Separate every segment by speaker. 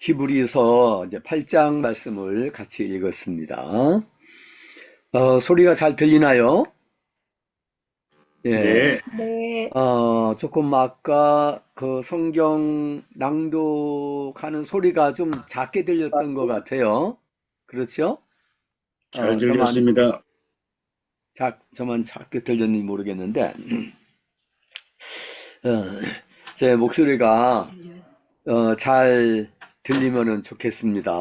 Speaker 1: 히브리서 이제 8장 말씀을 같이 읽었습니다. 소리가 잘 들리나요? 예.
Speaker 2: 네,
Speaker 3: 네,
Speaker 1: 조금 아까 그 성경 낭독하는 소리가 좀 작게 들렸던 것 같아요. 그렇죠?
Speaker 2: 잘
Speaker 1: 저만,
Speaker 2: 들렸습니다.
Speaker 1: 저만 작게 들렸는지 모르겠는데, 어, 제 목소리가, 잘 들리면은 좋겠습니다.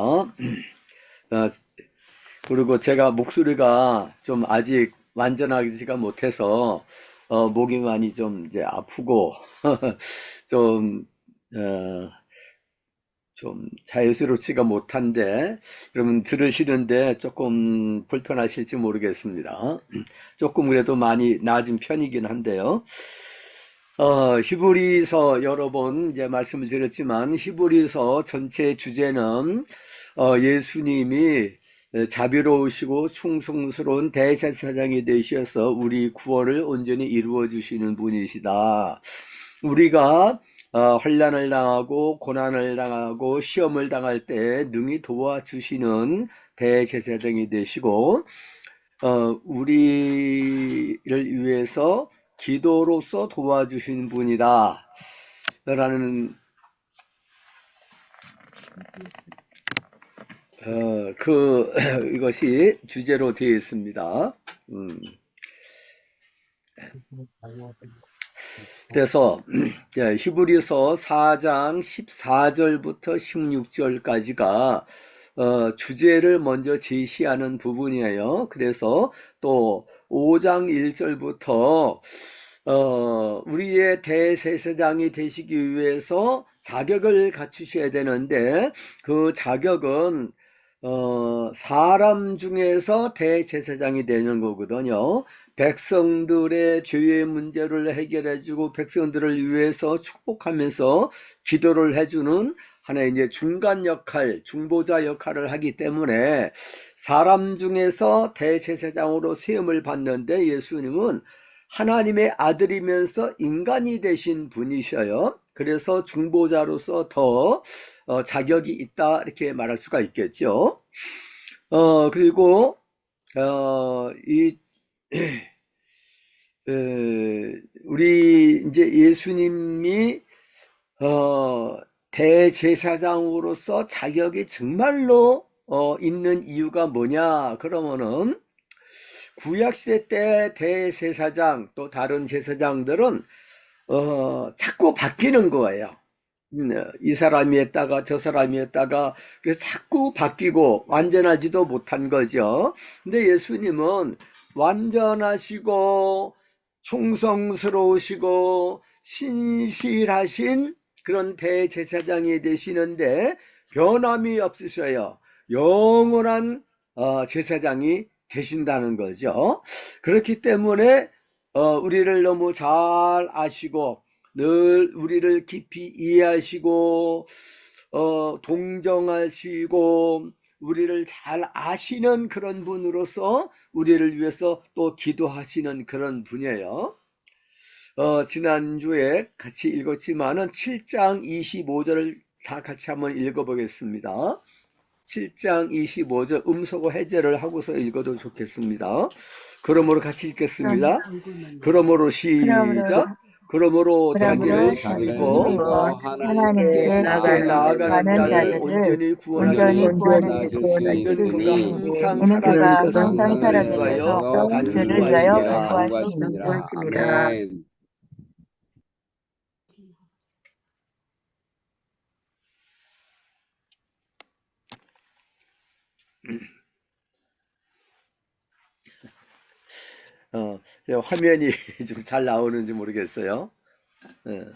Speaker 1: 그리고 제가 목소리가 좀 아직 완전하지가 못해서 목이 많이 좀 이제 아프고 좀, 어, 좀 자연스럽지가 못한데 그러면 들으시는데 조금 불편하실지 모르겠습니다. 조금 그래도 많이 나아진 편이긴 한데요. 히브리서 여러 번 이제 말씀을 드렸지만 히브리서 전체 주제는 예수님이 자비로우시고 충성스러운 대제사장이 되셔서 우리 구원을 온전히 이루어 주시는 분이시다. 우리가 환난을 당하고 고난을 당하고 시험을 당할 때 능히 도와주시는 대제사장이 되시고 우리를 위해서 기도로서 도와주신 분이다 라는 이것이 주제로 되어 있습니다. 그래서 히브리서 4장 14절부터 16절까지가 주제를 먼저 제시하는 부분이에요. 그래서 또 5장 1절부터 우리의 대제사장이 되시기 위해서 자격을 갖추셔야 되는데 그 자격은 사람 중에서 대제사장이 되는 거거든요. 백성들의 죄의 문제를 해결해주고 백성들을 위해서 축복하면서 기도를 해주는 하나의 이제 중간 역할, 중보자 역할을 하기 때문에 사람 중에서 대제사장으로 세움을 받는데 예수님은 하나님의 아들이면서 인간이 되신 분이셔요. 그래서 중보자로서 더 자격이 있다 이렇게 말할 수가 있겠죠. 그리고 이 우리 이제 예수님이 대제사장으로서 자격이 정말로 있는 이유가 뭐냐 그러면은 구약시대 때 대제사장 또 다른 제사장들은 자꾸 바뀌는 거예요. 이 사람이 했다가 저 사람이 했다가 그래서 자꾸 바뀌고 완전하지도 못한 거죠. 근데 예수님은 완전하시고 충성스러우시고 신실하신 그런 대제사장이 되시는데 변함이 없으셔요. 영원한 제사장이 되신다는 거죠. 그렇기 때문에 우리를 너무 잘 아시고 늘 우리를 깊이 이해하시고 동정하시고 우리를 잘 아시는 그런 분으로서 우리를 위해서 또 기도하시는 그런 분이에요. 지난주에 같이 읽었지만은 7장 25절을 다 같이 한번 읽어보겠습니다. 7장 25절 음소거 해제를 하고서 읽어도 좋겠습니다. 그러므로 같이 읽겠습니다. 그러므로 시작. 그러므로 자기를 힘입어
Speaker 3: 힘입어 하나님께
Speaker 1: 나아가는
Speaker 3: 나가는
Speaker 1: 자를
Speaker 3: 자들을
Speaker 1: 온전히
Speaker 3: 온전히
Speaker 1: 구원하시고
Speaker 3: 구원하실 수
Speaker 1: 이는 그가
Speaker 3: 있으니
Speaker 1: 항상
Speaker 3: 이는 그가
Speaker 1: 살아계셔서
Speaker 3: 항상
Speaker 1: 그들을 위하여
Speaker 3: 살아계셔서 그들을 위하여
Speaker 1: 간구하심이라.
Speaker 3: 간구하십니다.
Speaker 2: 아멘.
Speaker 1: 화면이 좀 잘 나오는지 모르겠어요.
Speaker 2: 잘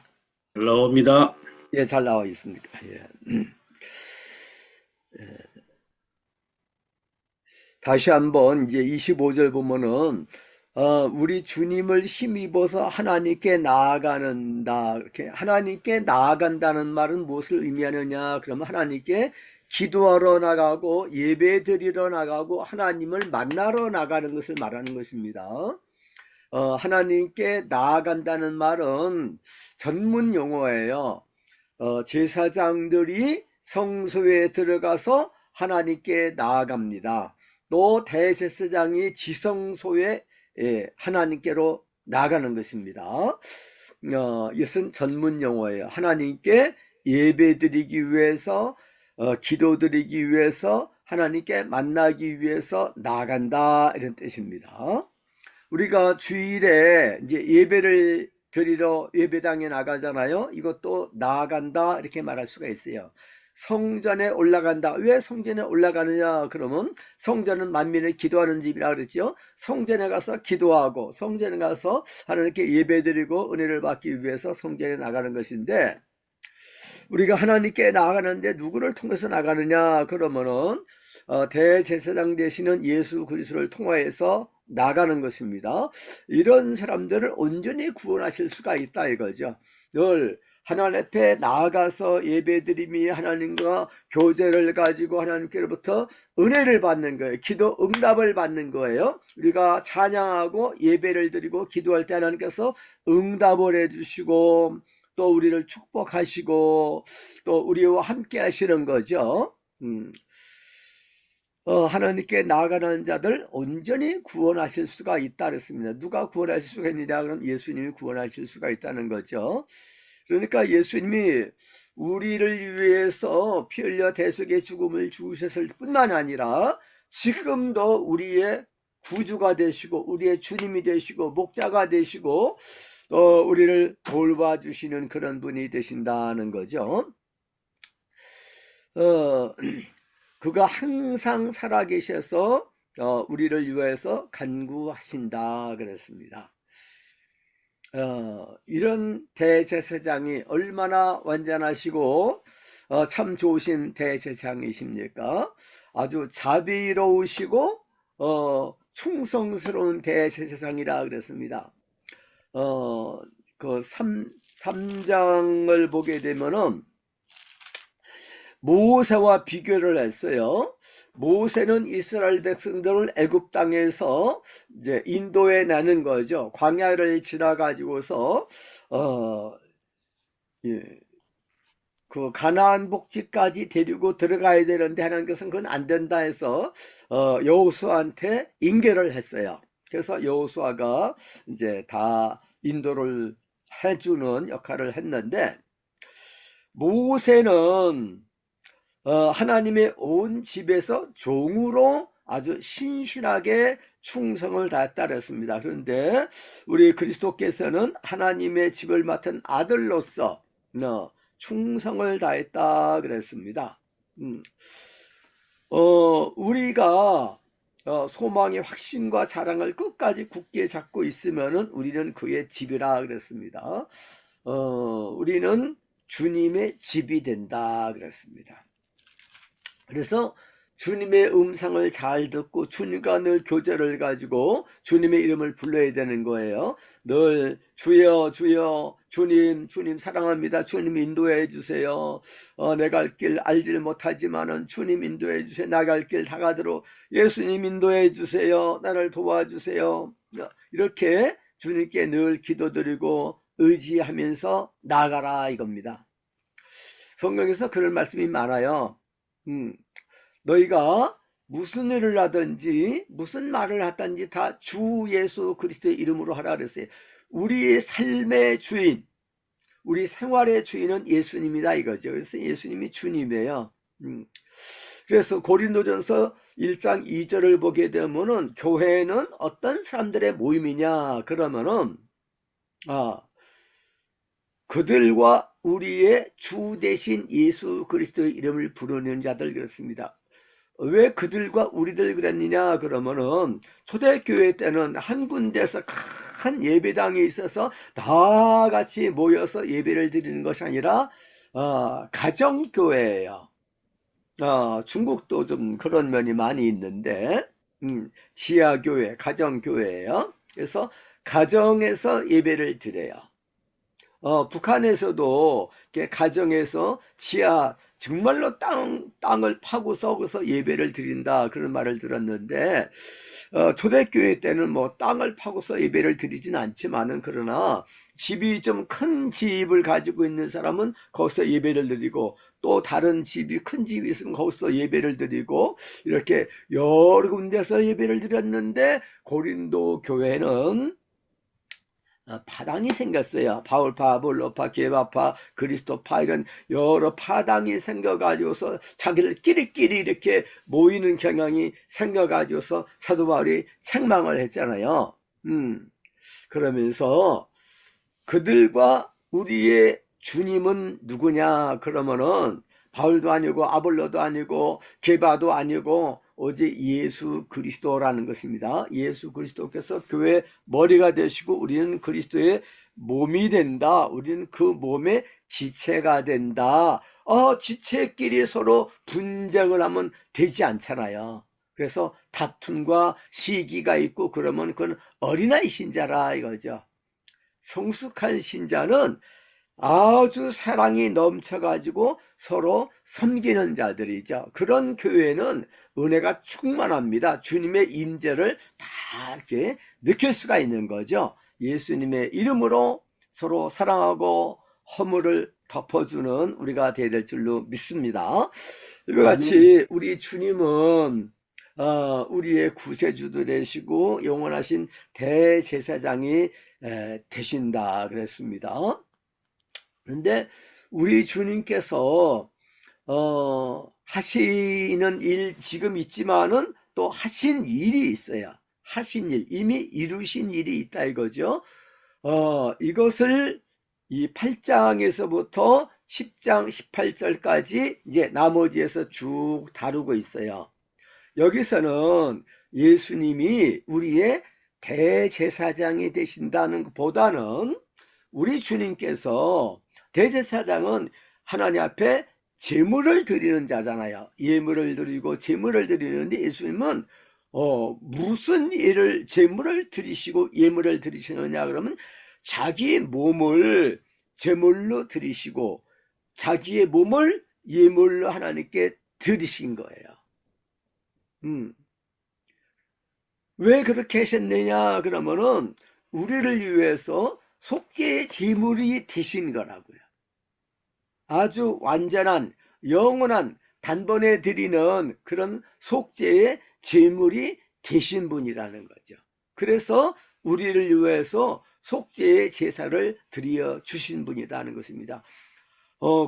Speaker 2: 나옵니다.
Speaker 1: 예, 잘 나와 있습니까? 예. 다시 한번 이제 25절 보면은 우리 주님을 힘입어서 하나님께 나아가는다. 이렇게 하나님께 나아간다는 말은 무엇을 의미하느냐? 그러면 하나님께 기도하러 나가고 예배 드리러 나가고 하나님을 만나러 나가는 것을 말하는 것입니다. 하나님께 나아간다는 말은 전문 용어예요. 제사장들이 성소에 들어가서 하나님께 나아갑니다. 또 대제사장이 지성소에 하나님께로 나가는 것입니다. 이것은 전문 용어예요. 하나님께 예배드리기 위해서, 기도드리기 위해서, 하나님께 만나기 위해서 나간다, 이런 뜻입니다. 우리가 주일에 이제 예배를 드리러 예배당에 나가잖아요. 이것도 나아간다, 이렇게 말할 수가 있어요. 성전에 올라간다. 왜 성전에 올라가느냐? 그러면 성전은 만민을 기도하는 집이라 그랬죠. 성전에 가서 기도하고 성전에 가서 하나님께 예배드리고 은혜를 받기 위해서 성전에 나가는 것인데, 우리가 하나님께 나아가는데 누구를 통해서 나가느냐? 그러면은 대제사장 되시는 예수 그리스도를 통하여서 나가는 것입니다. 이런 사람들을 온전히 구원하실 수가 있다 이거죠. 늘 하나님 앞에 나아가서 예배드림이 하나님과 교제를 가지고 하나님께로부터 은혜를 받는 거예요. 기도 응답을 받는 거예요. 우리가 찬양하고 예배를 드리고 기도할 때 하나님께서 응답을 해주시고 또 우리를 축복하시고 또 우리와 함께 하시는 거죠. 하나님께 나아가는 자들 온전히 구원하실 수가 있다 그랬습니다. 누가 구원하실 수가 있느냐? 그럼 예수님이 구원하실 수가 있다는 거죠. 그러니까 예수님이 우리를 위해서 피 흘려 대속의 죽음을 주셨을 뿐만 아니라 지금도 우리의 구주가 되시고 우리의 주님이 되시고 목자가 되시고 또 우리를 돌봐주시는 그런 분이 되신다는 거죠. 그가 항상 살아계셔서 우리를 위해서 간구하신다 그랬습니다. 이런 대제사장이 얼마나 완전하시고 참 좋으신 대제사장이십니까? 아주 자비로우시고 충성스러운 대제사장이라 그랬습니다. 그 3장을 보게 되면은 모세와 비교를 했어요. 모세는 이스라엘 백성들을 애굽 땅에서 이제 인도해 내는 거죠. 광야를 지나가지고서 그 가나안 복지까지 데리고 들어가야 되는데 하나님께서는 그건 안 된다 해서 여호수아한테 인계를 했어요. 그래서 여호수아가 이제 다 인도를 해주는 역할을 했는데, 모세는 하나님의 온 집에서 종으로 아주 신실하게 충성을 다했다 그랬습니다. 그런데 우리 그리스도께서는 하나님의 집을 맡은 아들로서 충성을 다했다 그랬습니다. 우리가 소망의 확신과 자랑을 끝까지 굳게 잡고 있으면은 우리는 그의 집이라 그랬습니다. 우리는 주님의 집이 된다 그랬습니다. 그래서 주님의 음성을 잘 듣고 주님과 늘 교제를 가지고 주님의 이름을 불러야 되는 거예요. 늘 주여 주여 주님 주님 사랑합니다. 주님 인도해 주세요. 내가 갈 길 알지를 못하지만은 주님 인도해 주세요. 나갈 길 다가도록 예수님 인도해 주세요. 나를 도와주세요. 이렇게 주님께 늘 기도드리고 의지하면서 나아가라 이겁니다. 성경에서 그런 말씀이 많아요. 너희가 무슨 일을 하든지 무슨 말을 하든지 다 주 예수 그리스도의 이름으로 하라 그랬어요. 우리의 삶의 주인, 우리 생활의 주인은 예수님이다 이거죠. 그래서 예수님이 주님이에요. 그래서 고린도전서 1장 2절을 보게 되면은 교회는 어떤 사람들의 모임이냐 그러면은 그들과 우리의 주 대신 예수 그리스도의 이름을 부르는 자들 그렇습니다. 왜 그들과 우리들 그랬느냐 그러면은 초대교회 때는 한 군데서 큰 예배당이 있어서 다 같이 모여서 예배를 드리는 것이 아니라 가정교회예요. 중국도 좀 그런 면이 많이 있는데 지하교회, 가정교회예요. 그래서 가정에서 예배를 드려요. 북한에서도 가정에서 지하 정말로 땅을 파고 썩어서 예배를 드린다 그런 말을 들었는데, 초대교회 때는 뭐 땅을 파고서 예배를 드리진 않지만은 그러나 집이 좀 큰 집을 가지고 있는 사람은 거기서 예배를 드리고, 또 다른 집이 큰 집이 있으면 거기서 예배를 드리고, 이렇게 여러 군데서 예배를 드렸는데 고린도 교회는 파당이 생겼어요. 바울파, 볼로파, 게바파, 그리스도파 이런 여러 파당이 생겨가지고서 자기들끼리 이렇게 모이는 경향이 생겨가지고서 사도 바울이 책망을 했잖아요. 그러면서 그들과 우리의 주님은 누구냐 그러면은 바울도 아니고 아볼로도 아니고 게바도 아니고 오직 예수 그리스도라는 것입니다. 예수 그리스도께서 교회 머리가 되시고 우리는 그리스도의 몸이 된다. 우리는 그 몸의 지체가 된다. 지체끼리 서로 분쟁을 하면 되지 않잖아요. 그래서 다툼과 시기가 있고 그러면 그건 어린아이 신자라 이거죠. 성숙한 신자는 아주 사랑이 넘쳐가지고 서로 섬기는 자들이죠. 그런 교회는 은혜가 충만합니다. 주님의 임재를 다 이렇게 느낄 수가 있는 거죠. 예수님의 이름으로 서로 사랑하고 허물을 덮어주는 우리가 되어야 될 줄로 믿습니다. 이와 같이 우리 주님은 우리의 구세주도 되시고 영원하신 대제사장이 되신다 그랬습니다. 그런데 우리 주님께서 하시는 일 지금 있지만은 또 하신 일이 있어요. 하신 일, 이미 이루신 일이 있다 이거죠. 이것을 이 8장에서부터 10장 18절까지 이제 나머지에서 쭉 다루고 있어요. 여기서는 예수님이 우리의 대제사장이 되신다는 것보다는 우리 주님께서 대제사장은 하나님 앞에 제물을 드리는 자잖아요. 예물을 드리고 제물을 드리는데 예수님은 무슨 일을 제물을 드리시고 예물을 드리시느냐 그러면 자기 몸을 제물로 드리시고 자기의 몸을 예물로 하나님께 드리신 거예요. 왜 그렇게 하셨느냐 그러면은 우리를 위해서 속죄의 제물이 되신 거라고요. 아주 완전한 영원한 단번에 드리는 그런 속죄의 제물이 되신 분이라는 거죠. 그래서 우리를 위해서 속죄의 제사를 드려 주신 분이라는 것입니다.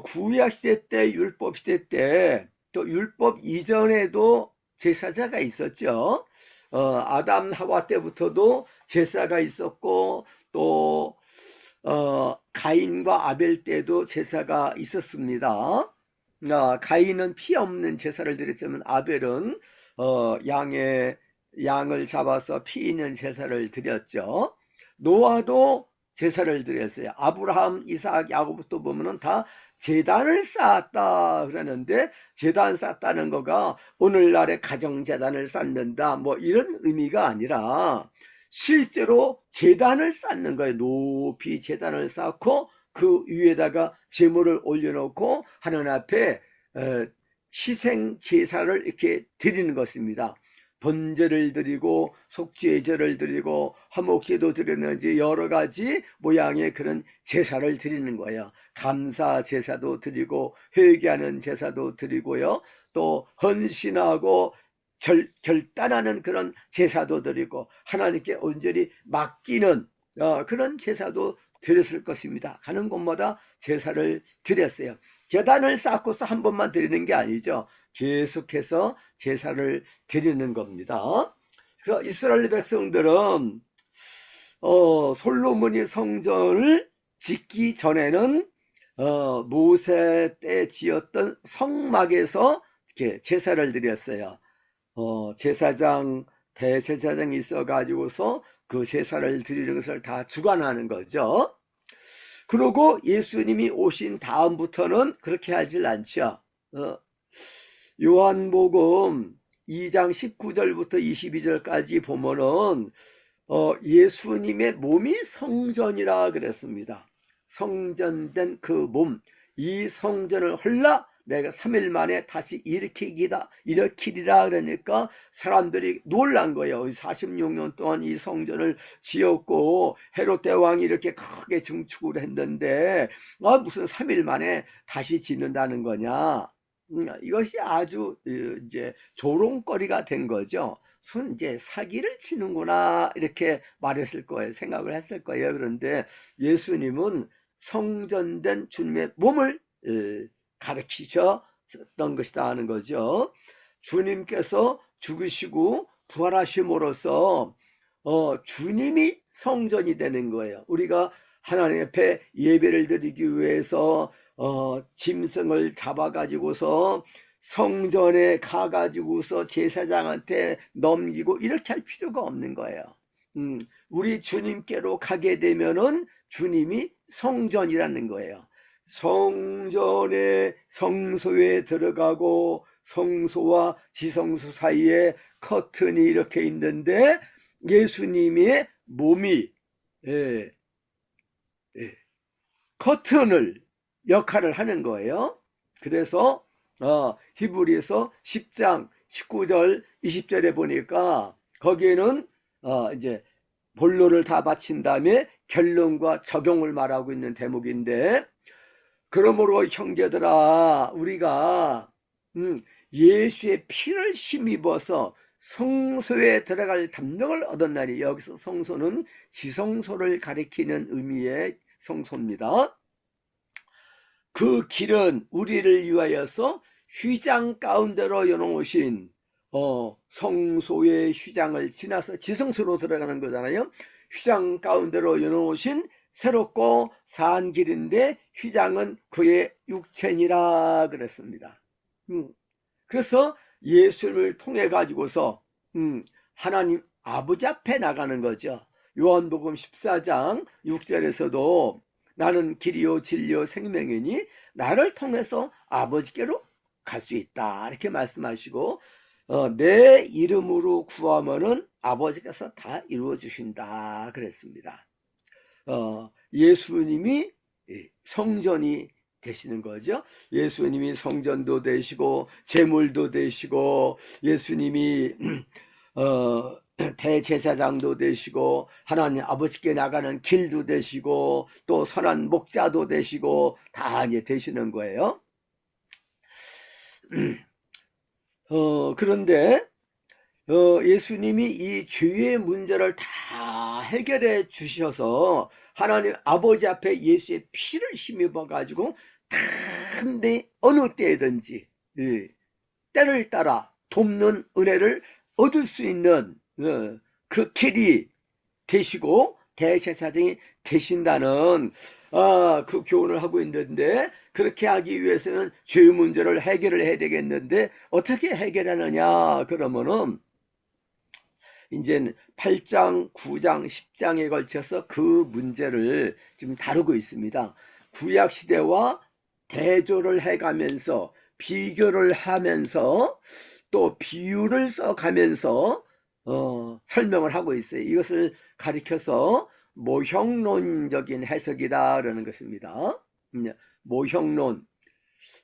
Speaker 1: 구약 시대 때, 율법 시대 때, 또 율법 이전에도 제사자가 있었죠. 아담 하와 때부터도 제사가 있었고 또 가인과 아벨 때도 제사가 있었습니다. 가인은 피 없는 제사를 드렸지만 아벨은 양을 잡아서 피 있는 제사를 드렸죠. 노아도 제사를 드렸어요. 아브라함, 이삭, 야곱부터 보면은 다 제단을 쌓았다 그러는데 제단 쌓았다는 거가 오늘날의 가정제단을 쌓는다 뭐 이런 의미가 아니라 실제로 제단을 쌓는 거예요. 높이 제단을 쌓고 그 위에다가 제물을 올려놓고 하나님 앞에 희생 제사를 이렇게 드리는 것입니다. 번제를 드리고 속죄제를 드리고 화목제도 드렸는지 여러 가지 모양의 그런 제사를 드리는 거예요. 감사 제사도 드리고 회개하는 제사도 드리고요. 또 헌신하고 결단하는 그런 제사도 드리고 하나님께 온전히 맡기는 그런 제사도 드렸을 것입니다. 가는 곳마다 제사를 드렸어요. 제단을 쌓고서 한 번만 드리는 게 아니죠. 계속해서 제사를 드리는 겁니다. 그래서 이스라엘 백성들은 솔로몬이 성전을 짓기 전에는 모세 때 지었던 성막에서 이렇게 제사를 드렸어요. 제사장, 대제사장이 있어가지고서 그 제사를 드리는 것을 다 주관하는 거죠. 그리고 예수님이 오신 다음부터는 그렇게 하질 않죠. 요한복음 2장 19절부터 22절까지 보면은 예수님의 몸이 성전이라 그랬습니다. 성전된 그 몸, 이 성전을 헐라 내가 3일 만에 다시 일으키리라 그러니까 사람들이 놀란 거예요. 46년 동안 이 성전을 지었고 헤롯 대왕이 이렇게 크게 증축을 했는데 무슨 3일 만에 다시 짓는다는 거냐. 이것이 아주 이제 조롱거리가 된 거죠. 이제 사기를 치는구나 이렇게 말했을 거예요. 생각을 했을 거예요. 그런데 예수님은 성전된 주님의 몸을 가르치셨던 것이다 하는 거죠. 주님께서 죽으시고 부활하심으로써 주님이 성전이 되는 거예요. 우리가 하나님 앞에 예배를 드리기 위해서 짐승을 잡아가지고서 성전에 가가지고서 제사장한테 넘기고 이렇게 할 필요가 없는 거예요. 우리 주님께로 가게 되면은 주님이 성전이라는 거예요. 성전의 성소에 들어가고 성소와 지성소 사이에 커튼이 이렇게 있는데 예수님의 몸이 커튼을 역할을 하는 거예요. 그래서 히브리서 10장 19절 20절에 보니까 거기에는 이제 본론을 다 바친 다음에 결론과 적용을 말하고 있는 대목인데, 그러므로 형제들아 우리가 예수의 피를 힘입어서 성소에 들어갈 담력을 얻었나니, 여기서 성소는 지성소를 가리키는 의미의 성소입니다. 그 길은 우리를 위하여서 휘장 가운데로 여놓으신 성소의 휘장을 지나서 지성소로 들어가는 거잖아요. 휘장 가운데로 여놓으신 새롭고 산 길인데 휘장은 그의 육체니라 그랬습니다. 그래서 예수를 통해 가지고서 하나님 아버지 앞에 나가는 거죠. 요한복음 14장 6절에서도 나는 길이요 진리요 생명이니 나를 통해서 아버지께로 갈 수 있다 이렇게 말씀하시고, 내 이름으로 구하면은 아버지께서 다 이루어 주신다 그랬습니다. 예수님이 성전이 되시는 거죠. 예수님이 성전도 되시고 제물도 되시고 예수님이 대제사장도 되시고 하나님 아버지께 나가는 길도 되시고 또 선한 목자도 되시고 다 이제 되시는 거예요. 그런데 예수님이 이 죄의 문제를 다 해결해 주셔서 하나님 아버지 앞에 예수의 피를 힘입어 가지고 탐대 어느 때든지 때를 따라 돕는 은혜를 얻을 수 있는 그 길이 되시고 대제사장이 되신다는 그 교훈을 하고 있는데, 그렇게 하기 위해서는 죄의 문제를 해결을 해야 되겠는데 어떻게 해결하느냐 그러면은 이제 8장, 9장, 10장에 걸쳐서 그 문제를 지금 다루고 있습니다. 구약시대와 대조를 해가면서 비교를 하면서 또 비유를 써가면서 설명을 하고 있어요. 이것을 가리켜서 모형론적인 해석이다 라는 것입니다. 모형론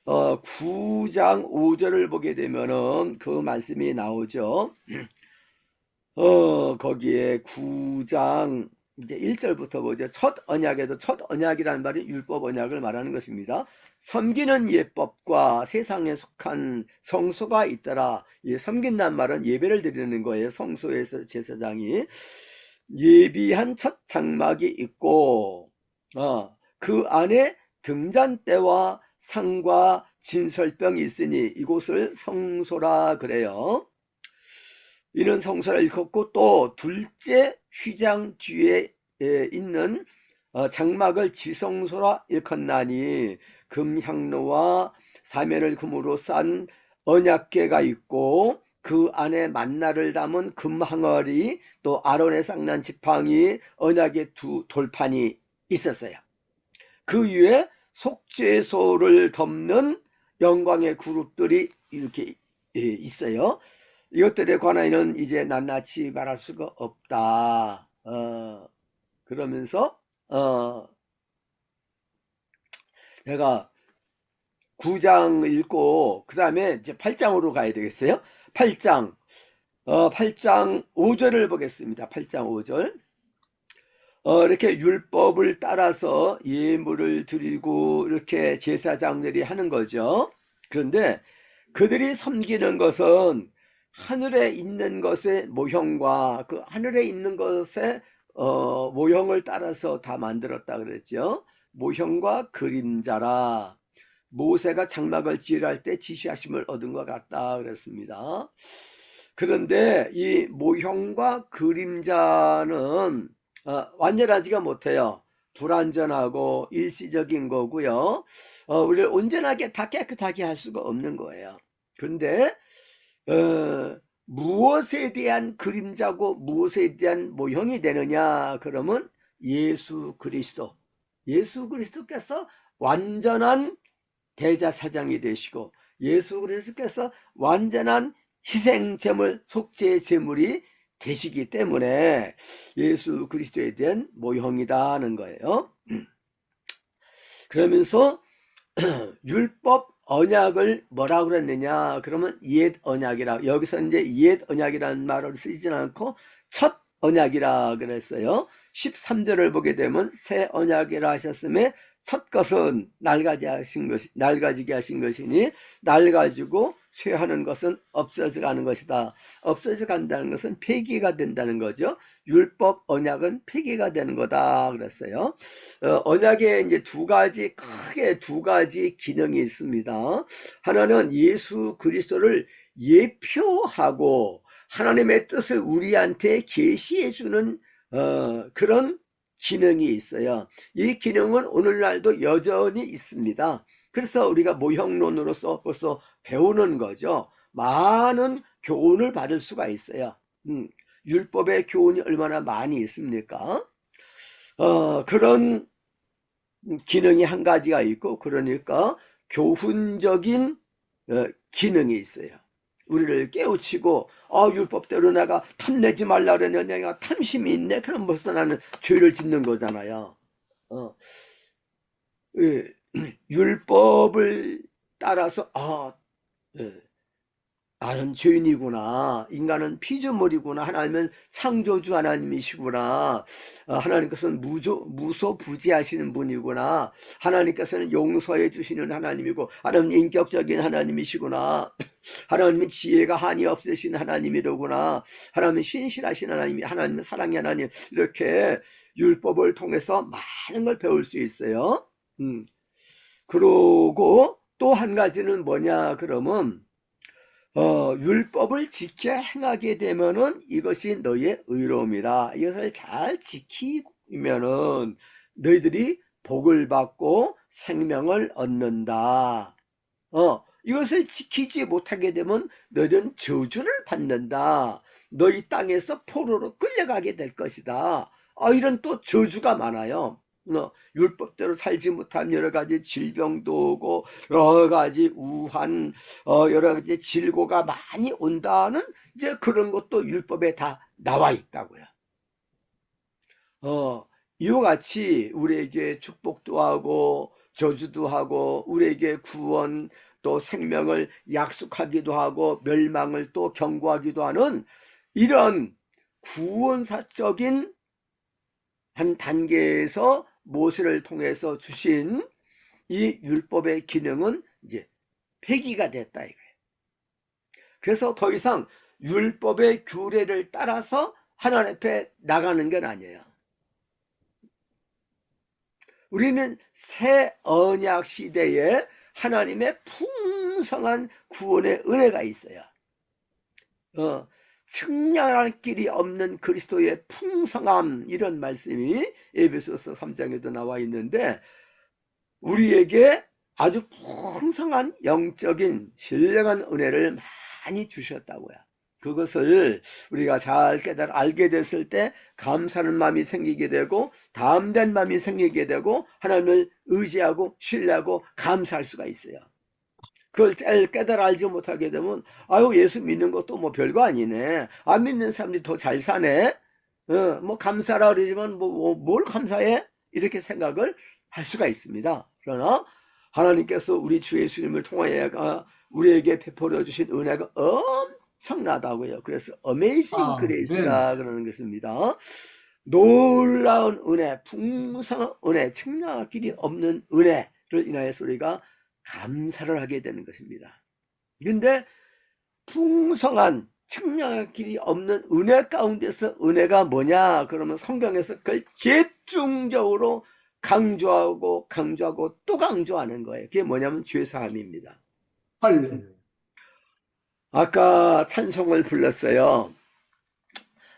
Speaker 1: 9장 5절을 보게 되면은 그 말씀이 나오죠. 거기에 9장 이제 1절부터 보죠. 첫 언약에도 첫 언약이라는 말이 율법 언약을 말하는 것입니다. 섬기는 예법과 세상에 속한 성소가 있더라. 섬긴다는 말은 예배를 드리는 거예요. 성소에서 제사장이 예비한 첫 장막이 있고 그 안에 등잔대와 상과 진설병이 있으니 이곳을 성소라 그래요. 이는 성소라 일컫고, 또 둘째 휘장 뒤에 있는 장막을 지성소라 일컫나니 금향로와 사면을 금으로 싼 언약궤가 있고 그 안에 만나를 담은 금항아리, 또 아론의 쌍난 지팡이, 언약의 두 돌판이 있었어요. 그 위에 속죄소를 덮는 영광의 그룹들이 이렇게 있어요. 이것들에 관하여는 이제 낱낱이 말할 수가 없다. 그러면서 내가 9장 읽고 그 다음에 이제 8장으로 가야 되겠어요. 8장 8장 5절을 보겠습니다. 8장 5절. 이렇게 율법을 따라서 예물을 드리고 이렇게 제사장들이 하는 거죠. 그런데 그들이 섬기는 것은 하늘에 있는 것의 모형과 그 하늘에 있는 것의 모형을 따라서 다 만들었다 그랬죠. 모형과 그림자라. 모세가 장막을 지으할 때 지시하심을 얻은 것 같다 그랬습니다. 그런데 이 모형과 그림자는 완전하지가 못해요. 불완전하고 일시적인 거고요. 우리를 온전하게 다 깨끗하게 할 수가 없는 거예요. 그런데 무엇에 대한 그림자고 무엇에 대한 모형이 되느냐 그러면 예수 그리스도께서 완전한 대자사장이 되시고 예수 그리스도께서 완전한 희생제물 속죄제물이 되시기 때문에 예수 그리스도에 대한 모형이다 하는 거예요. 그러면서 율법 언약을 뭐라고 그랬느냐 그러면 옛 언약이라, 여기서 이제 옛 언약이라는 말을 쓰지 않고 첫 언약이라 그랬어요. 13절을 보게 되면 새 언약이라 하셨음에 첫 것은 낡아지게 하신 것이니 낡아지고 쇠하는 것은 없어져 가는 것이다. 없어져 간다는 것은 폐기가 된다는 거죠. 율법 언약은 폐기가 되는 거다 그랬어요. 언약에 이제 크게 두 가지 기능이 있습니다. 하나는 예수 그리스도를 예표하고 하나님의 뜻을 우리한테 계시해 주는 그런 기능이 있어요. 이 기능은 오늘날도 여전히 있습니다. 그래서 우리가 모형론으로서 벌써 배우는 거죠. 많은 교훈을 받을 수가 있어요. 율법의 교훈이 얼마나 많이 있습니까? 그런 기능이 한 가지가 있고, 그러니까 교훈적인 기능이 있어요. 우리를 깨우치고 율법대로 내가 탐내지 말라 그랬는데 내가 탐심이 있네. 그럼 벌써 나는 죄를 짓는 거잖아요. 율법을 따라서 나는 죄인이구나. 인간은 피조물이구나. 하나님은 창조주 하나님이시구나. 하나님께서는 무소부지하시는 분이구나. 하나님께서는 용서해 주시는 하나님이고 하나님 인격적인 하나님이시구나. 하나님은 지혜가 한이 없으신 하나님이로구나. 하나님은 신실하신 하나님은 사랑의 하나님. 이렇게 율법을 통해서 많은 걸 배울 수 있어요. 그러고 또 한 가지는 뭐냐 그러면 율법을 지켜 행하게 되면은 이것이 너의 의로움이라. 이것을 잘 지키면은 너희들이 복을 받고 생명을 얻는다. 이것을 지키지 못하게 되면 너희는 저주를 받는다. 너희 땅에서 포로로 끌려가게 될 것이다. 이런 또 저주가 많아요. 율법대로 살지 못하면 여러 가지 질병도 오고 여러 가지 우한 여러 가지 질고가 많이 온다는 이제 그런 것도 율법에 다 나와 있다고요. 이와 같이 우리에게 축복도 하고 저주도 하고 우리에게 구원 또 생명을 약속하기도 하고 멸망을 또 경고하기도 하는 이런 구원사적인 한 단계에서 모세를 통해서 주신 이 율법의 기능은 이제 폐기가 됐다 이거예요. 그래서 더 이상 율법의 규례를 따라서 하나님 앞에 나가는 건 아니에요. 우리는 새 언약 시대에 하나님의 풍성한 구원의 은혜가 있어요. 측량할 길이 없는 그리스도의 풍성함, 이런 말씀이 에베소서 3장에도 나와 있는데 우리에게 아주 풍성한 영적인 신령한 은혜를 많이 주셨다고요. 그것을 우리가 잘 알게 됐을 때 감사하는 마음이 생기게 되고 담대한 마음이 생기게 되고 하나님을 의지하고 신뢰하고 감사할 수가 있어요. 그걸 깨달아 알지 못하게 되면 예수 믿는 것도 뭐 별거 아니네. 안 믿는 사람들이 더 잘 사네. 뭐 감사라 그러지만 뭘 감사해? 이렇게 생각을 할 수가 있습니다. 그러나 하나님께서 우리 주 예수님을 통하여 우리에게 베풀어 주신 은혜가 엄청나다고요. 그래서 어메이징 그레이스라 그러는 것입니다. 놀라운 은혜, 풍성한 은혜, 측량할 길이 없는 은혜를 인하여서 우리가 감사를 하게 되는 것입니다. 근데 풍성한 측량할 길이 없는 은혜 가운데서 은혜가 뭐냐? 그러면 성경에서 그걸 집중적으로 강조하고 또 강조하는 거예요. 그게 뭐냐면 죄사함입니다. 아까 찬송을 불렀어요.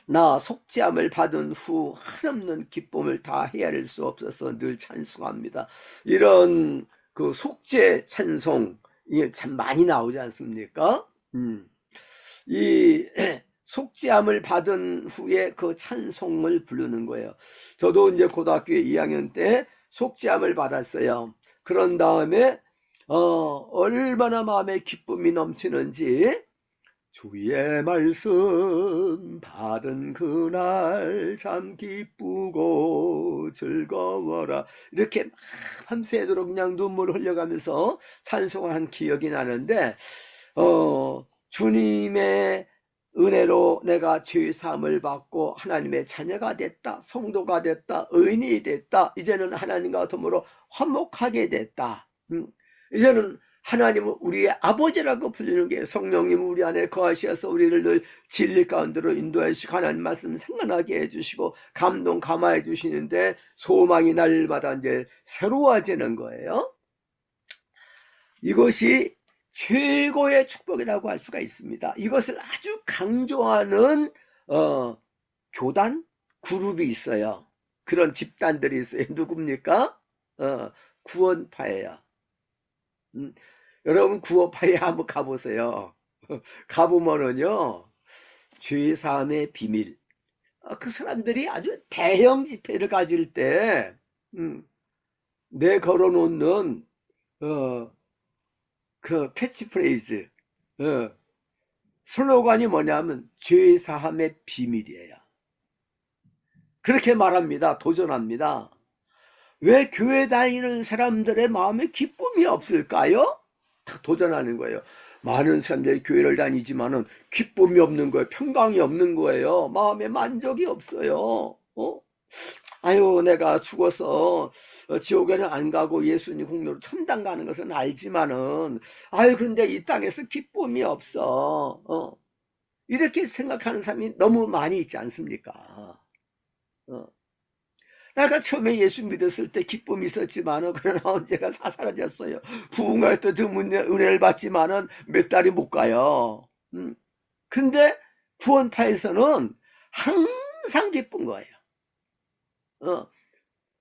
Speaker 1: 나 속죄함을 받은 후 한없는 기쁨을 다 헤아릴 수 없어서 늘 찬송합니다. 이런 그 속죄 찬송 이게 참 많이 나오지 않습니까? 이 속죄함을 받은 후에 그 찬송을 부르는 거예요. 저도 이제 고등학교 2학년 때 속죄함을 받았어요. 그런 다음에 얼마나 마음에 기쁨이 넘치는지 주의 말씀 받은 그날 참 기쁘고 즐거워라 이렇게 밤새도록 그냥 눈물 흘려가면서 찬송을 한 기억이 나는데 주님의 은혜로 내가 죄사함을 받고 하나님의 자녀가 됐다, 성도가 됐다, 의인이 됐다, 이제는 하나님과 더불어 화목하게 됐다. 이제는 하나님은 우리의 아버지라고 불리는 게 성령님 우리 안에 거하셔서 우리를 늘 진리 가운데로 인도해 주시고 하나님 말씀 생각나게 해주시고 감동 감화해 주시는데 소망이 날마다 이제 새로워지는 거예요. 이것이 최고의 축복이라고 할 수가 있습니다. 이것을 아주 강조하는 교단 그룹이 있어요. 그런 집단들이 있어요. 누굽니까? 구원파예요. 여러분 구원파에 한번 가보세요. 가보면은요 죄사함의 비밀 그 사람들이 아주 대형 집회를 가질 때 내 걸어놓는 그 캐치프레이즈 슬로건이 뭐냐면 죄사함의 비밀이에요. 그렇게 말합니다. 도전합니다. 왜 교회 다니는 사람들의 마음에 기쁨이 없을까요? 딱 도전하는 거예요. 많은 사람들이 교회를 다니지만은 기쁨이 없는 거예요. 평강이 없는 거예요. 마음에 만족이 없어요. 아유 내가 죽어서 지옥에는 안 가고 예수님 공로로 천당 가는 것은 알지만은 아유 근데 이 땅에서 기쁨이 없어. 이렇게 생각하는 사람이 너무 많이 있지 않습니까? 내가 처음에 예수 믿었을 때 기쁨이 있었지만은 그러나 언제가 다 사라졌어요. 부흥할 때 은혜를 받지만은 몇 달이 못 가요. 근데 구원파에서는 항상 기쁜 거예요.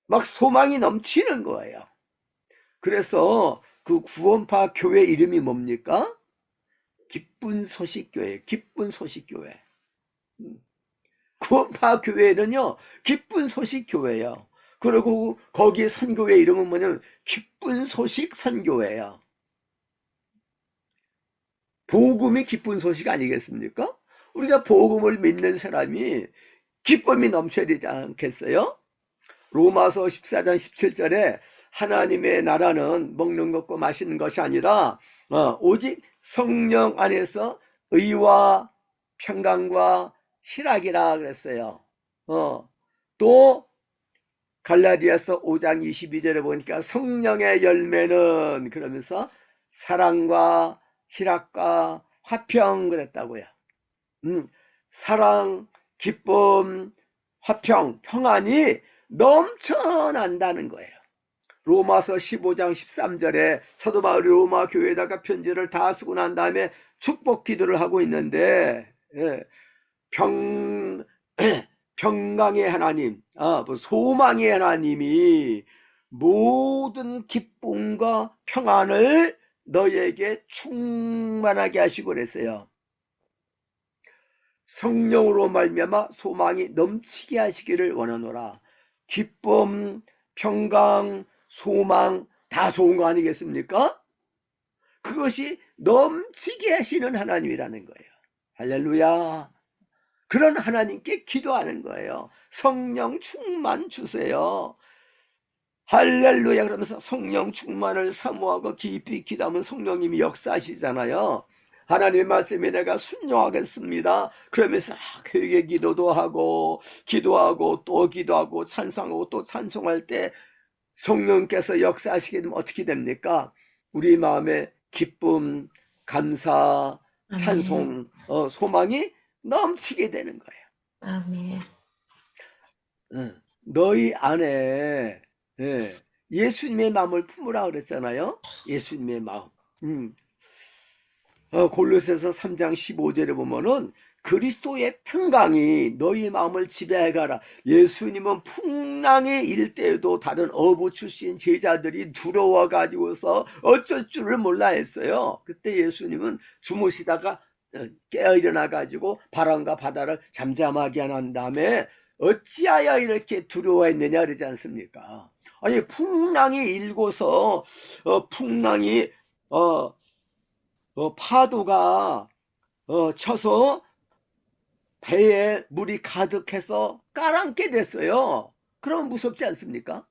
Speaker 1: 막 소망이 넘치는 거예요. 그래서 그 구원파 교회 이름이 뭡니까? 기쁜 소식 교회, 기쁜 소식 교회. 구원파 교회는요 기쁜 소식 교회예요. 그리고 거기에 선교회 이름은 뭐냐면 기쁜 소식 선교회예요. 복음이 기쁜 소식 아니겠습니까? 우리가 복음을 믿는 사람이 기쁨이 넘쳐야 되지 않겠어요? 로마서 14장 17절에 하나님의 나라는 먹는 것과 마시는 것이 아니라 오직 성령 안에서 의와 평강과 희락이라 그랬어요. 또 갈라디아서 5장 22절에 보니까 성령의 열매는 그러면서 사랑과 희락과 화평 그랬다고요. 사랑, 기쁨, 화평, 평안이 넘쳐난다는 거예요. 로마서 15장 13절에 사도 바울이 로마 교회에다가 편지를 다 쓰고 난 다음에 축복 기도를 하고 있는데 평강의 하나님, 소망의 하나님이 모든 기쁨과 평안을 너희에게 충만하게 하시고 그랬어요. 성령으로 말미암아 소망이 넘치게 하시기를 원하노라. 기쁨, 평강, 소망 다 좋은 거 아니겠습니까? 그것이 넘치게 하시는 하나님이라는 거예요. 할렐루야. 그런 하나님께 기도하는 거예요. 성령 충만 주세요. 할렐루야 그러면서 성령 충만을 사모하고 깊이 기도하면 성령님이 역사하시잖아요. 하나님의 말씀에 내가 순종하겠습니다. 그러면서 그에게 기도도 하고 기도하고 또 기도하고 찬송하고 또 찬송할 때 성령께서 역사하시게 되면 어떻게 됩니까? 우리 마음에 기쁨, 감사,
Speaker 4: 아멘.
Speaker 1: 찬송, 소망이 넘치게 되는 거예요.
Speaker 4: 아멘.
Speaker 1: 너희 안에 예수님의 마음을 품으라 그랬잖아요. 예수님의 마음. 골로새서 3장 15절에 보면은 그리스도의 평강이 너희 마음을 지배해 가라. 예수님은 풍랑의 일대에도 다른 어부 출신 제자들이 두려워 가지고서 어쩔 줄을 몰라 했어요. 그때 예수님은 주무시다가 깨어 일어나 가지고 바람과 바다를 잠잠하게 한 다음에 어찌하여 이렇게 두려워했느냐 그러지 않습니까? 아니 풍랑이 일고서 풍랑이 파도가 쳐서 배에 물이 가득해서 깔아앉게 됐어요. 그럼 무섭지 않습니까?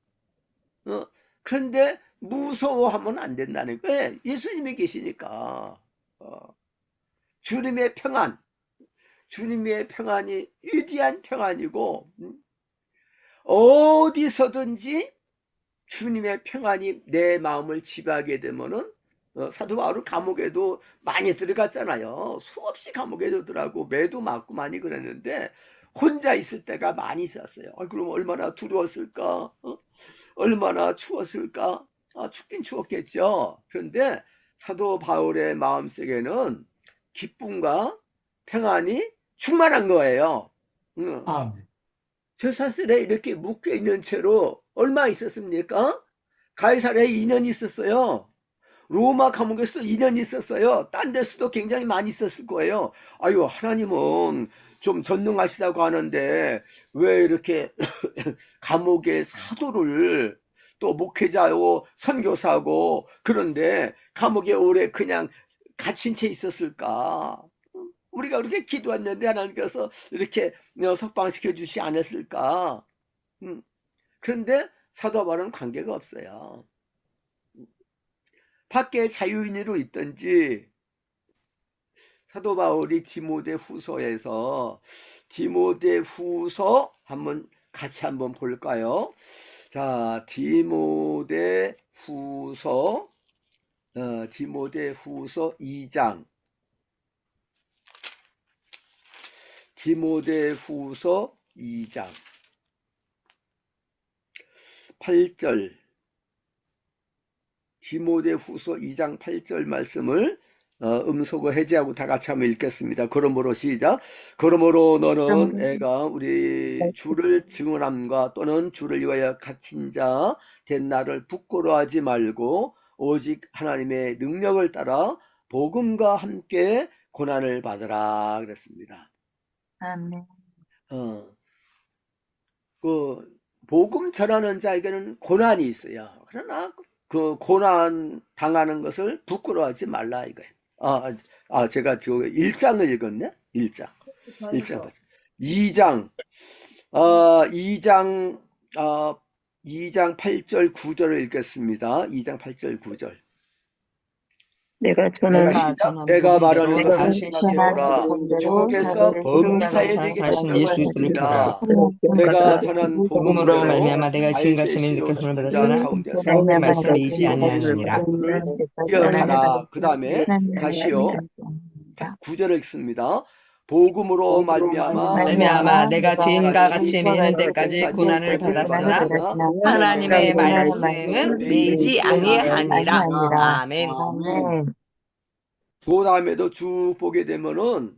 Speaker 1: 그런데 무서워하면 안 된다는 거예요. 예수님이 계시니까. 주님의 평안, 주님의 평안이 위대한 평안이고 어디서든지 주님의 평안이 내 마음을 지배하게 되면은 사도 바울은 감옥에도 많이 들어갔잖아요. 수없이 감옥에 들어가고 매도 맞고 많이 그랬는데 혼자 있을 때가 많이 있었어요. 그럼 얼마나 두려웠을까? 얼마나 추웠을까? 춥긴 추웠겠죠. 그런데 사도 바울의 마음속에는 기쁨과 평안이 충만한 거예요. 쇠사슬에 이렇게 묶여 있는 채로 얼마 있었습니까? 가이사랴에 2년 있었어요. 로마 감옥에서 2년 있었어요. 딴 데서도 굉장히 많이 있었을 거예요. 아유, 하나님은 좀 전능하시다고 하는데 왜 이렇게 감옥의 사도를 또 목회자고 선교사고 그런데 감옥에 오래 그냥 갇힌 채 있었을까? 우리가 그렇게 기도했는데 하나님께서 이렇게 석방시켜 주시지 않았을까? 그런데 사도 바울은 관계가 없어요. 밖에 자유인으로 있든지 사도 바울이 디모데 후서에서 디모데 후서 같이 한번 볼까요? 자, 디모데 후서 2장 디모데 후서 2장 8절 디모데 후서 2장 8절 말씀을 음소거 해제하고 다 같이 한번 읽겠습니다. 그러므로 시작. 그러므로 너는 애가 우리 주를 증언함과 또는 주를 위하여 갇힌 자 된 나를 부끄러워하지 말고 오직 하나님의 능력을 따라 복음과 함께 고난을 받으라 그랬습니다.
Speaker 3: 아멘.
Speaker 1: 그 복음 전하는 자에게는 고난이 있어요. 그러나 그 고난 당하는 것을 부끄러워하지 말라 이거예요. 제가 저 1장을 읽었네. 1장 2장 2장 8절 9절을 읽겠습니다. 2장 8절 9절.
Speaker 3: 내가
Speaker 1: 내가 말하는
Speaker 4: 복음대로
Speaker 1: 것은
Speaker 4: 다시
Speaker 1: 생각해보라. 주께서 범사에 내게
Speaker 4: 다신
Speaker 1: 하셨다고
Speaker 4: 예수
Speaker 1: 했습니다.
Speaker 4: 그리스도라.
Speaker 1: 내가 전한
Speaker 4: 복음으로
Speaker 1: 복음대로
Speaker 4: 말미암아 내가 지금같이
Speaker 1: 다윗의
Speaker 4: 이렇게
Speaker 1: 씨로
Speaker 4: 손을
Speaker 1: 죽은 자
Speaker 4: 받았으나
Speaker 1: 가운데서
Speaker 4: 그 말씀을 잊지 아니하느니라.
Speaker 1: 이어가라. 그 다음에 다시요. 9절을 읽습니다. 복음으로
Speaker 4: 말미암아 내가 지금과 같이 매는 데까지 고난을 받았으나 하나님의 말씀은 매이지 아니하니라. 아멘.
Speaker 1: 그 다음에도 쭉 보게 되면은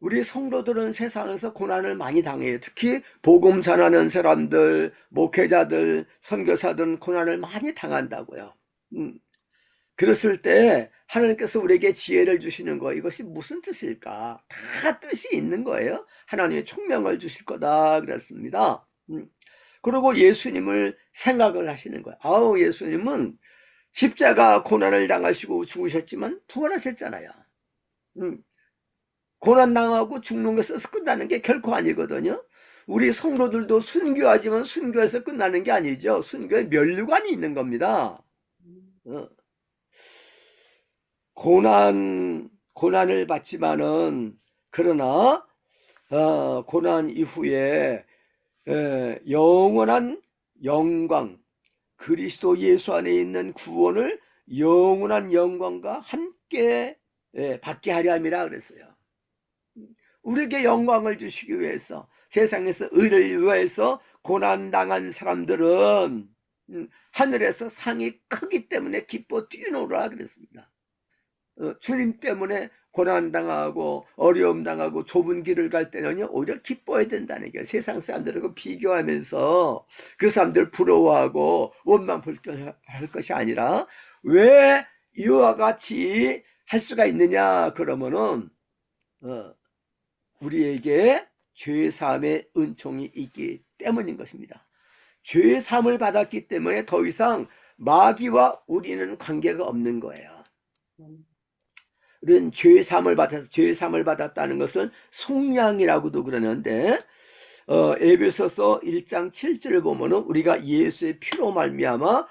Speaker 1: 우리 성도들은 세상에서 고난을 많이 당해요. 특히 복음 전하는 사람들, 목회자들, 선교사들은 고난을 많이 당한다고요. 그랬을 때 하나님께서 우리에게 지혜를 주시는 거, 이것이 무슨 뜻일까? 다 뜻이 있는 거예요. 하나님의 총명을 주실 거다 그랬습니다. 그리고 예수님을 생각을 하시는 거예요. 예수님은 십자가 고난을 당하시고 죽으셨지만 부활하셨잖아요. 고난 당하고 죽는 것에서 끝나는 게 결코 아니거든요. 우리 성도들도 순교하지만 순교에서 끝나는 게 아니죠. 순교에 면류관이 있는 겁니다. 고난을 받지만은, 그러나, 고난 이후에, 영원한 영광, 그리스도 예수 안에 있는 구원을 영원한 영광과 함께 받게 하려 함이라 그랬어요. 우리에게 영광을 주시기 위해서, 세상에서 의를 위해서 고난당한 사람들은 하늘에서 상이 크기 때문에 기뻐 뛰노라 그랬습니다. 주님 때문에 고난당하고 어려움당하고 좁은 길을 갈 때는요, 오히려 기뻐해야 된다는 게, 세상 사람들하고 비교하면서 그 사람들 부러워하고 원망할 것이 아니라, 왜 이와 같이 할 수가 있느냐 그러면은 우리에게 죄사함의 은총이 있기 때문인 것입니다. 죄사함을 받았기 때문에 더 이상 마귀와 우리는 관계가 없는 거예요. 우리는 죄사함을 받았다는 것은 속량이라고도 그러는데, 에베소서 1장 7절을 보면은 우리가 예수의 피로 말미암아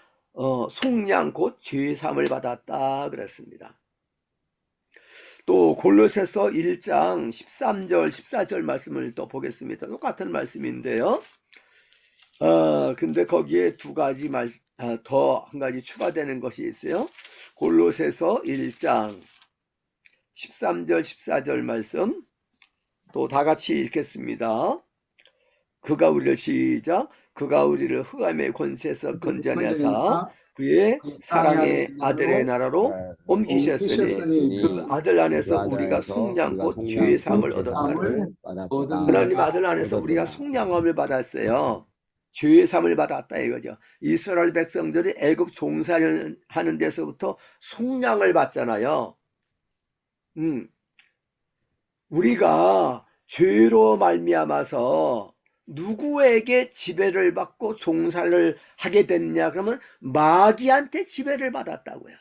Speaker 1: 속량 곧 죄사함을 받았다 그랬습니다. 또 골로새서 1장 13절 14절 말씀을 또 보겠습니다. 똑같은 말씀인데요. 근데 거기에 더 한 가지 추가되는 것이 있어요. 골로새서 1장 13절 14절 말씀 또 다 같이 읽겠습니다. 그가 우리를 흑암의 권세에서 건져내사 그의 사랑의 아들의 나라로 옮기셨으니 그 아들 안에서 우리가 속량 곧 죄의 사함을 얻었다는, 하나님 아들 안에서 우리가 속량함을 받았어요. 죄의 사함을 받았다 이거죠. 이스라엘 백성들이 애굽 종살이하는 데서부터 속량을 받잖아요. 우리가 죄로 말미암아서 누구에게 지배를 받고 종살을 하게 됐냐 그러면 마귀한테 지배를 받았다고요.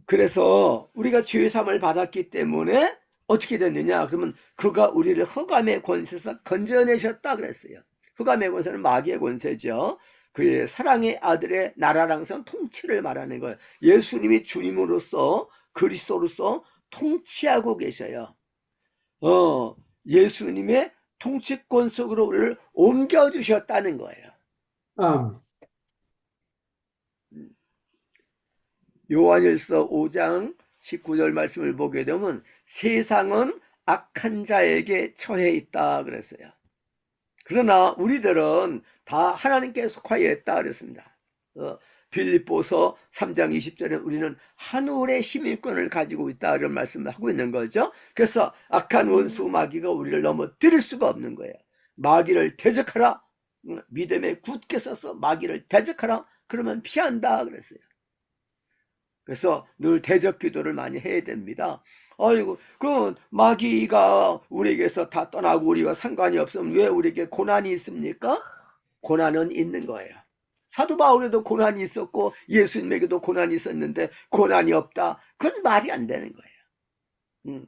Speaker 1: 그래서 우리가 죄의 사함을 받았기 때문에 어떻게 됐느냐 그러면 그가 우리를 흑암의 권세에서 건져내셨다 그랬어요. 흑암의 권세는 마귀의 권세죠. 그의 사랑의 아들의 나라랑선 통치를 말하는 거예요. 예수님이 주님으로서 그리스도로서 통치하고 계셔요. 예수님의 통치권 속으로 우리를 옮겨주셨다는 거예요. 요한일서 5장 19절 말씀을 보게 되면 세상은 악한 자에게 처해 있다 그랬어요. 그러나 우리들은 다 하나님께 속하여 있다 그랬습니다. 빌립보서 3장 20절에 우리는 하늘의 시민권을 가지고 있다 이런 말씀을 하고 있는 거죠. 그래서 악한 원수 마귀가 우리를 넘어뜨릴 수가 없는 거예요. 마귀를 대적하라. 믿음에 굳게 서서 마귀를 대적하라. 그러면 피한다 그랬어요. 그래서 늘 대적 기도를 많이 해야 됩니다. 아이고, 그 마귀가 우리에게서 다 떠나고 우리와 상관이 없으면 왜 우리에게 고난이 있습니까? 고난은 있는 거예요. 사도 바울에도 고난이 있었고 예수님에게도 고난이 있었는데 고난이 없다. 그건 말이 안 되는 거예요.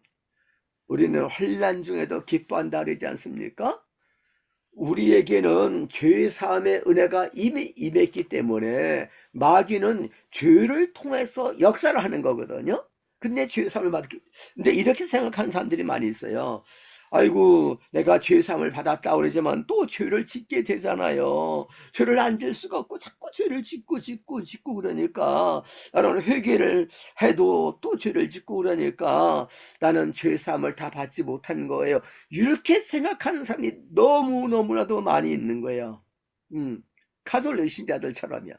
Speaker 1: 우리는 환난 중에도 기뻐한다 그러지 않습니까? 우리에게는 죄 사함의 은혜가 이미 임했기 때문에 마귀는 죄를 통해서 역사를 하는 거거든요. 근데 죄 사함을 근데 이렇게 생각하는 사람들이 많이 있어요. 아이고, 내가 죄 사함을 받았다 그러지만 또 죄를 짓게 되잖아요. 죄를 안 질 수가 없고 자꾸 죄를 짓고 그러니까 나는 회개를 해도 또 죄를 짓고 그러니까 나는 죄 사함을 다 받지 못한 거예요. 이렇게 생각하는 사람이 너무나도 많이 있는 거예요. 가톨릭 신자들처럼요.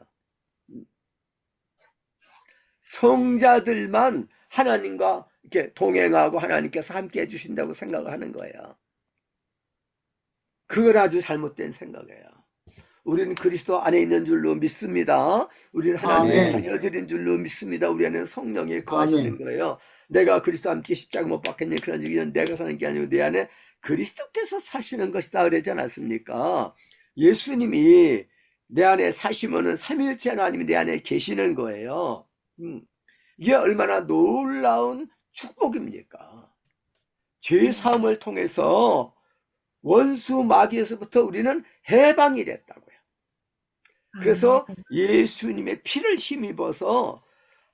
Speaker 1: 성자들만 하나님과 이렇게 동행하고 하나님께서 함께 해주신다고 생각을 하는 거예요. 그걸 아주 잘못된 생각이에요. 우리는 그리스도 안에 있는 줄로 믿습니다. 우리는 하나님의 자녀들인 줄로 믿습니다. 우리 안에는 성령이 거하시는 거예요. 내가 그리스도와 함께 십자가 못 박혔니 그런 얘기는 내가 사는 게 아니고 내 안에 그리스도께서 사시는 것이다 그러지 않았습니까? 예수님이 내 안에 사시면은 삼위일체 하나님이 내 안에 계시는 거예요. 이게 얼마나 놀라운 축복입니까? 죄 사함을 통해서 원수 마귀에서부터 우리는 해방이 됐다고요. 그래서 예수님의 피를 힘입어서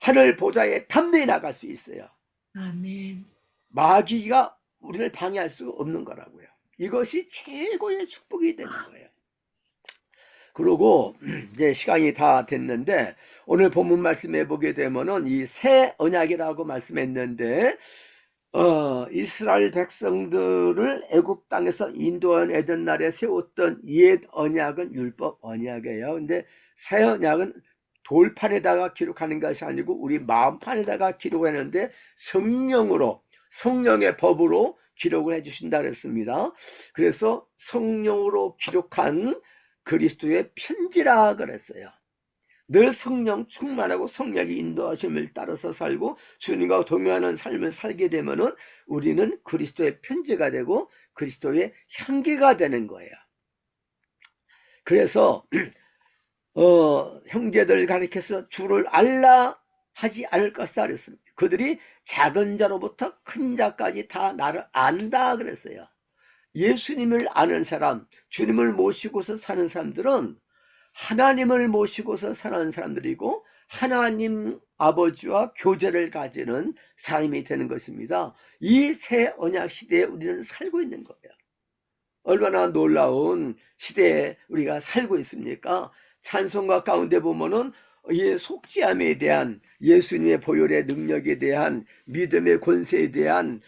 Speaker 1: 하늘 보좌에 담대히 나갈 수 있어요.
Speaker 4: 아멘.
Speaker 1: 마귀가 우리를 방해할 수 없는 거라고요. 이것이 최고의 축복이 되는 거예요. 그리고 이제 시간이 다 됐는데 오늘 본문 말씀해 보게 되면은 이 새 언약이라고 말씀했는데 이스라엘 백성들을 애굽 땅에서 인도한 에덴날에 세웠던 옛 언약은 율법 언약이에요. 근데 새 언약은 돌판에다가 기록하는 것이 아니고 우리 마음판에다가 기록하는데 성령의 법으로 기록을 해주신다 그랬습니다. 그래서 성령으로 기록한 그리스도의 편지라 그랬어요. 늘 성령 충만하고 성령의 인도하심을 따라서 살고 주님과 동행하는 삶을 살게 되면은 우리는 그리스도의 편지가 되고 그리스도의 향기가 되는 거예요. 그래서 형제들 가리켜서 주를 알라 하지 않을 것이다 그랬습니다. 그들이 작은 자로부터 큰 자까지 다 나를 안다 그랬어요. 예수님을 아는 사람, 주님을 모시고서 사는 사람들은 하나님을 모시고서 사는 사람들이고 하나님 아버지와 교제를 가지는 사람이 되는 것입니다. 이 새 언약 시대에 우리는 살고 있는 거예요. 얼마나 놀라운 시대에 우리가 살고 있습니까? 찬송가 가운데 보면은 이 속죄함에 대한 예수님의 보혈의 능력에 대한 믿음의 권세에 대한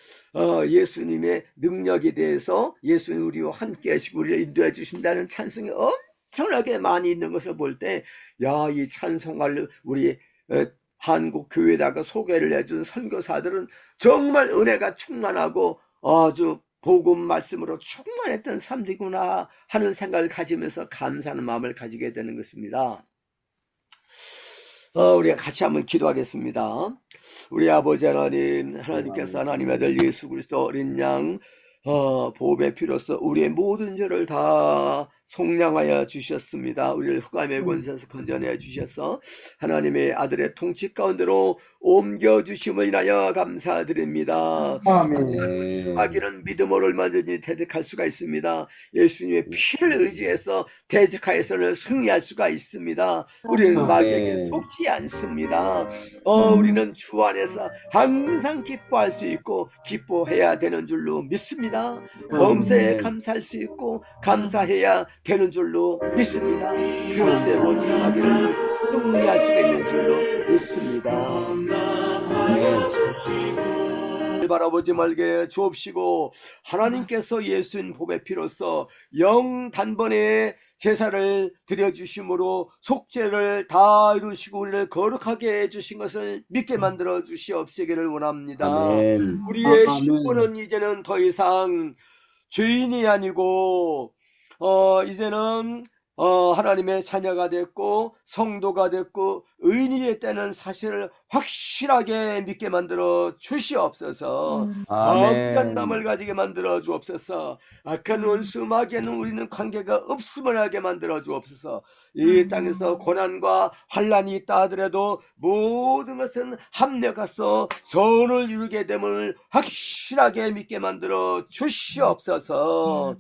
Speaker 1: 예수님의 능력에 대해서 예수님 우리와 함께 하시고 우리를 인도해 주신다는 찬송이 엄청나게 많이 있는 것을 볼 때 야, 이 찬송가를 우리 한국 교회에다가 소개를 해준 선교사들은 정말 은혜가 충만하고 아주 복음 말씀으로 충만했던 삶이구나 하는 생각을 가지면서 감사하는 마음을 가지게 되는 것입니다. 우리가 같이 한번 기도하겠습니다. 우리 아버지 하나님, 하나님께서 하나님의 아들 예수 그리스도 어린 양 보배 피로써 우리의 모든 죄를 다 속량하여 주셨습니다. 우리를 흑암의 권세에서 건져내 주셔서 하나님의 아들의 통치 가운데로 옮겨주심을 인하여 감사드립니다. 마귀는 믿음으로 얼마든지 대적할 수가 있습니다. 예수님의 피를 의지해서 대적하여서는 승리할 수가 있습니다. 우리는 마귀에게 속지 않습니다. 우리는 주 안에서 항상 기뻐할 수 있고 기뻐해야 되는 줄로 믿습니다. 범사에 감사할 수 있고 감사해야 되는 줄로 믿습니다. 그럴 때 원수 마귀를 승리할 수가 있는 줄로 믿습니다. 바라보지 말게 주옵시고 하나님께서 예수님 보배 피로써 영 단번에 제사를 드려주심으로 속죄를 다 이루시고 우리를 거룩하게 해주신 것을 믿게 만들어 주시옵시기를 원합니다.
Speaker 2: 아멘.
Speaker 1: 우리의 신분은 이제는 더 이상 죄인이 아니고 이제는 하나님의 자녀가 됐고 성도가 됐고 의인이 됐다는 사실을 확실하게 믿게 만들어 주시옵소서. 악한 남을 가지게 만들어 주옵소서. 악한 원수 마귀에는 우리는 관계가 없음을 하게 만들어 주옵소서. 이 땅에서 고난과 환란이 있다 하더라도 모든 것은 합력해서 선을 이루게 됨을 확실하게 믿게 만들어 주시옵소서.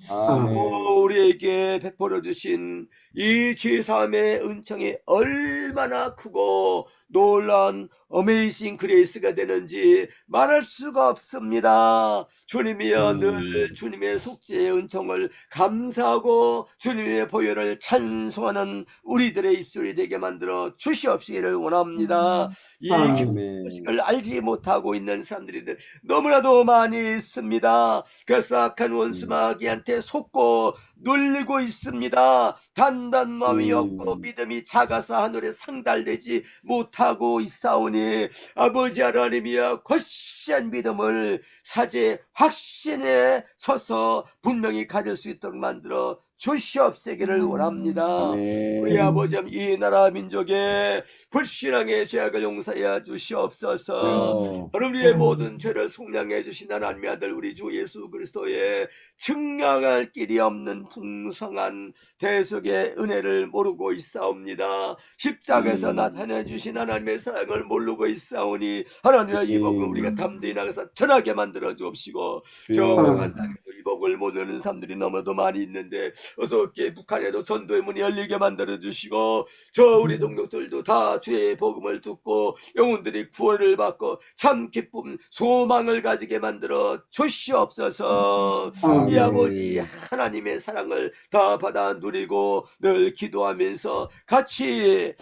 Speaker 1: 우리에게 베풀어 주신 이 죄사함의 은총이 얼마나 크고 놀라운 어메이징 그레이스가 되는지 말할 수가 없습니다. 주님이여 늘 주님의 속죄의 은총을 감사하고 주님의 보혈을 찬송하는 우리들의 입술이 되게 만들어 주시옵시기를 원합니다. 이 소식을 알지 못하고 있는 사람들이 너무나도 많이 있습니다. 그래서 악한 원수 마귀한테 속고 눌리고 있습니다. 단단 마음이 없고 믿음이 작아서 하늘에 상달되지 못하고 있사오니 아버지 하나님이여 거시한 믿음을 사제 확신에 서서 분명히 가질 수 있도록 만들어 주시옵시기를 원합니다. 우리 아버지 이 나라 민족의 불신앙의 죄악을 용서하여 주시옵소서. 우리의 모든 죄를 속량해 주신 하나님의 아들 우리 주 예수 그리스도의 증량할 길이 없는 풍성한 대속의 은혜를 모르고 있사옵니다. 십자가에서 나타내 주신 하나님의 사랑을 모르고 있사오니 하나님의 이 복을 우리가 담대히 나가서 전하게 만들어 주옵시고 저 북한 땅에도 이 복을 모르는 사람들이 너무도 많이 있는데 어서 어깨 북한에도 전도의 문이 열리게 만들어 주시고 저 우리 동족들도 다 주의 복음을 듣고 영혼들이 구원을 받고 참 기쁨 소망을 가지게 만들어 주시옵소서. 이 아버지 하나님의 사랑을 다 받아 누리고 늘 기도하면서 같이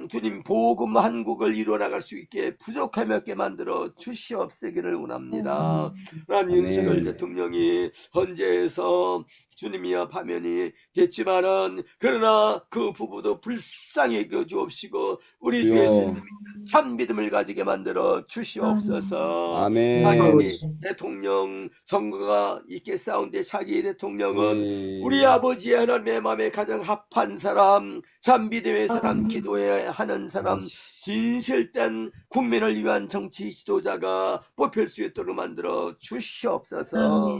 Speaker 1: 주님 복음 한국을 이루어나갈 수 있게 부족함이 없게 만들어 주시옵시기를 원합니다. 하나님 윤석열 대통령이 헌재에서 주님이여 파면이 됐지만은 그러나 그 부부도 불쌍히 여겨 주옵시고 우리 주 예수님 참 믿음을 가지게 만들어 주시옵소서. 자기 대통령 선거가 있게 싸운데 자기 대통령은 우리 아버지의 하나님의 마음에 가장 합한 사람, 참 믿음의 사람, 기도해야 하는 사람, 진실된 국민을 위한 정치 지도자가 뽑힐 수 있도록 만들어 주시옵소서.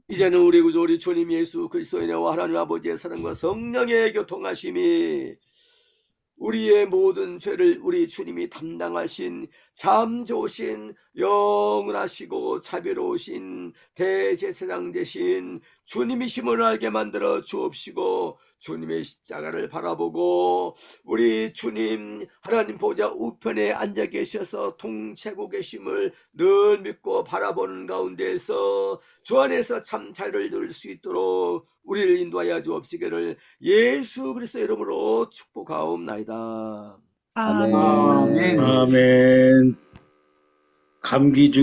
Speaker 1: 이제는 우리 구주 우리 주님 예수 그리스도의 은혜와 하나님 아버지의 사랑과 성령의 교통하심이 우리의 모든 죄를 우리 주님이 담당하신 참 좋으신 영원하시고 자비로우신 대제사장 되신 주님이심을 알게 만들어 주옵시고 주님의 십자가를 바라보고 우리 주님 하나님 보좌 우편에 앉아 계셔서 통치하고 계심을 늘 믿고 바라보는 가운데에서 주 안에서 참 자유를 누릴 수 있도록 우리를 인도하여 주옵시기를 예수 그리스도 이름으로 축복하옵나이다.
Speaker 2: 아멘. 감기 중